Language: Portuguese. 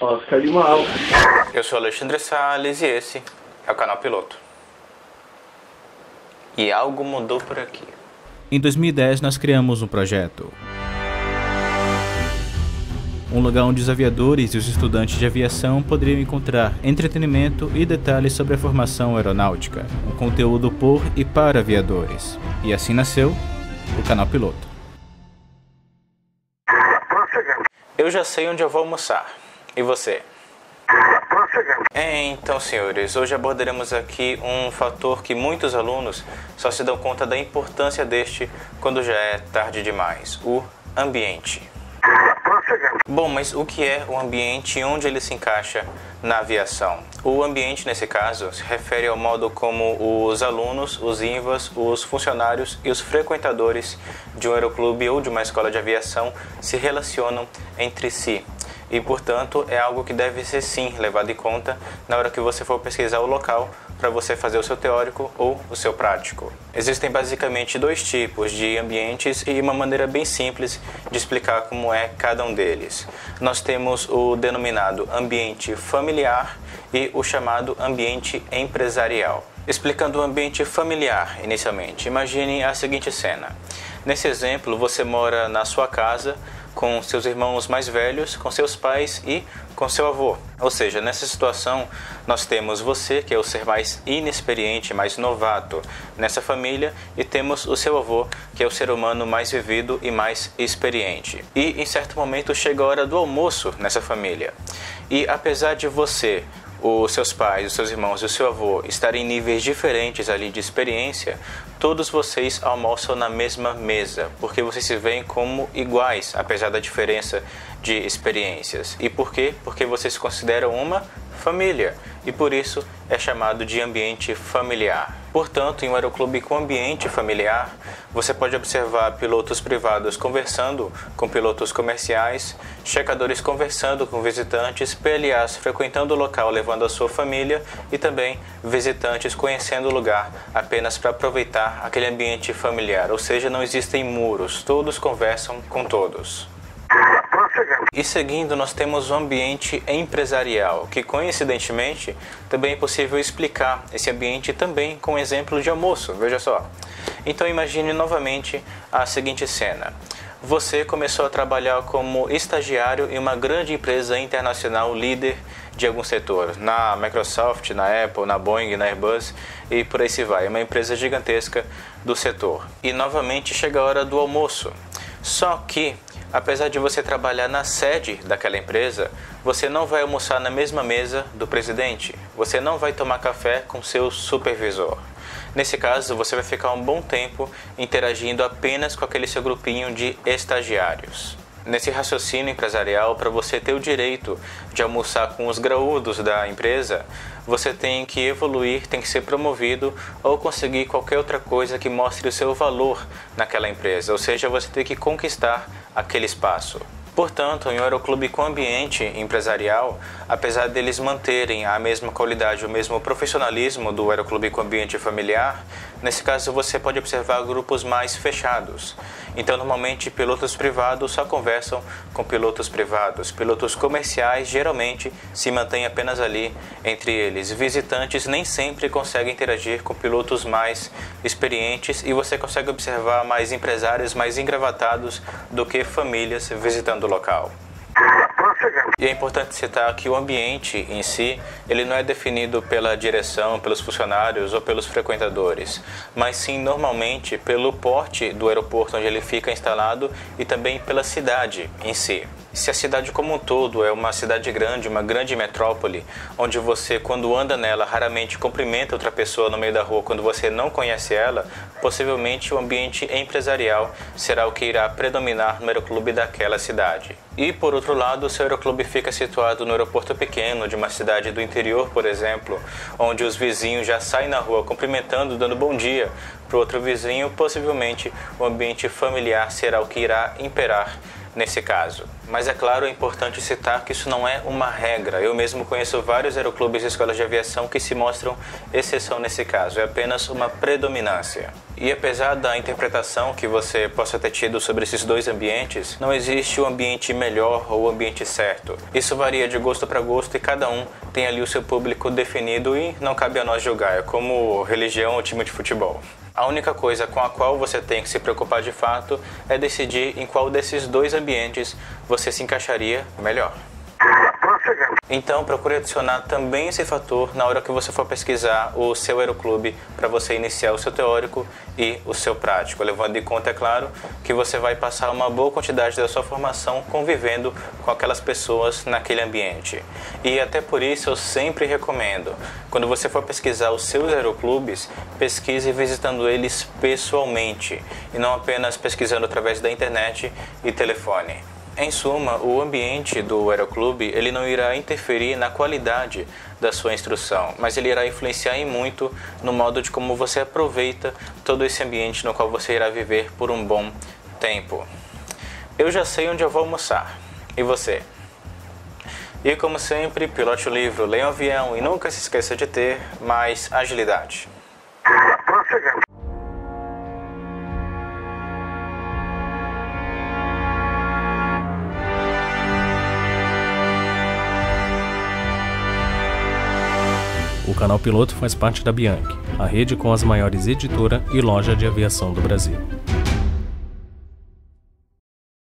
Oscar de Mal. Eu sou Alexandre Salles e esse é o canal Piloto. E algo mudou por aqui. Em 2010 nós criamos um projeto. Um lugar onde os aviadores e os estudantes de aviação poderiam encontrar entretenimento e detalhes sobre a formação aeronáutica, um conteúdo por e para aviadores. E assim nasceu o canal Piloto. Eu já sei onde eu vou almoçar. E você? Então, senhores, hoje abordaremos aqui um fator que muitos alunos só se dão conta da importância deste quando já é tarde demais: o ambiente. Bom, mas o que é o ambiente e onde ele se encaixa na aviação? O ambiente, nesse caso, se refere ao modo como os alunos, os INVAs, os funcionários e os frequentadores de um aeroclube ou de uma escola de aviação se relacionam entre si. E, portanto, é algo que deve ser, sim, levado em conta na hora que você for pesquisar o local para você fazer o seu teórico ou o seu prático. Existem basicamente dois tipos de ambientes e uma maneira bem simples de explicar como é cada um deles. Nós temos o denominado ambiente familiar e o chamado ambiente empresarial. Explicando o ambiente familiar, inicialmente, imagine a seguinte cena. Nesse exemplo, você mora na sua casa com seus irmãos mais velhos, com seus pais e com seu avô. Ou seja, nessa situação, nós temos você, que é o ser mais inexperiente, mais novato nessa família, e temos o seu avô, que é o ser humano mais vivido e mais experiente. E, em certo momento, chega a hora do almoço nessa família. E, apesar de você, os seus pais, os seus irmãos e o seu avô estarem em níveis diferentes ali de experiência, todos vocês almoçam na mesma mesa, porque vocês se veem como iguais, apesar da diferença de experiências. E por quê? Porque vocês se consideram uma família, e por isso é chamado de ambiente familiar. Portanto, em um aeroclube com ambiente familiar, você pode observar pilotos privados conversando com pilotos comerciais, checadores conversando com visitantes, PLAs frequentando o local levando a sua família e também visitantes conhecendo o lugar apenas para aproveitar aquele ambiente familiar, ou seja, não existem muros, todos conversam com todos. E seguindo, nós temos o ambiente empresarial, que coincidentemente também é possível explicar esse ambiente também com exemplo de almoço, veja só. Então imagine novamente a seguinte cena. Você começou a trabalhar como estagiário em uma grande empresa internacional líder de algum setor, na Microsoft, na Apple, na Boeing, na Airbus e por aí se vai, é uma empresa gigantesca do setor. E novamente chega a hora do almoço, só que apesar de você trabalhar na sede daquela empresa, você não vai almoçar na mesma mesa do presidente, você não vai tomar café com seu supervisor. Nesse caso, você vai ficar um bom tempo interagindo apenas com aquele seu grupinho de estagiários. Nesse raciocínio empresarial, para você ter o direito de almoçar com os graúdos da empresa, você tem que evoluir, tem que ser promovido ou conseguir qualquer outra coisa que mostre o seu valor naquela empresa, ou seja, você tem que conquistar aquele espaço. Portanto, em um aeroclube com ambiente empresarial, apesar deles manterem a mesma qualidade, o mesmo profissionalismo do aeroclube com ambiente familiar, nesse caso você pode observar grupos mais fechados. Então, normalmente, pilotos privados só conversam com pilotos privados. Pilotos comerciais, geralmente, se mantêm apenas ali entre eles. Visitantes nem sempre conseguem interagir com pilotos mais experientes e você consegue observar mais empresários mais engravatados do que famílias visitando o local. E é importante citar que o ambiente em si, ele não é definido pela direção, pelos funcionários ou pelos frequentadores, mas sim normalmente pelo porte do aeroporto onde ele fica instalado e também pela cidade em si. Se a cidade como um todo é uma cidade grande, uma grande metrópole, onde você, quando anda nela, raramente cumprimenta outra pessoa no meio da rua quando você não conhece ela, possivelmente o ambiente empresarial será o que irá predominar no aeroclube daquela cidade. E, por outro lado, se o aeroclube fica situado no aeroporto pequeno de uma cidade do interior, por exemplo, onde os vizinhos já saem na rua cumprimentando, dando bom dia para o outro vizinho, possivelmente o ambiente familiar será o que irá imperar nesse caso. Mas é claro, é importante citar que isso não é uma regra. Eu mesmo conheço vários aeroclubes e escolas de aviação que se mostram exceção nesse caso, é apenas uma predominância. E apesar da interpretação que você possa ter tido sobre esses dois ambientes, não existe o ambiente melhor ou o ambiente certo. Isso varia de gosto para gosto e cada um tem ali o seu público definido e não cabe a nós julgar, é como religião ou time de futebol. A única coisa com a qual você tem que se preocupar de fato é decidir em qual desses dois ambientes você se encaixaria melhor. Então, procure adicionar também esse fator na hora que você for pesquisar o seu aeroclube para você iniciar o seu teórico e o seu prático, levando em conta, é claro, que você vai passar uma boa quantidade da sua formação convivendo com aquelas pessoas naquele ambiente. E até por isso eu sempre recomendo, quando você for pesquisar os seus aeroclubes, pesquise visitando eles pessoalmente e não apenas pesquisando através da internet e telefone. Em suma, o ambiente do aeroclube ele não irá interferir na qualidade da sua instrução, mas ele irá influenciar em muito no modo de como você aproveita todo esse ambiente no qual você irá viver por um bom tempo. Eu já sei onde eu vou almoçar. E você? E como sempre, pilote o livro, leia o avião e nunca se esqueça de ter mais agilidade. O canal Piloto faz parte da Bianchi, a rede com as maiores editora e loja de aviação do Brasil.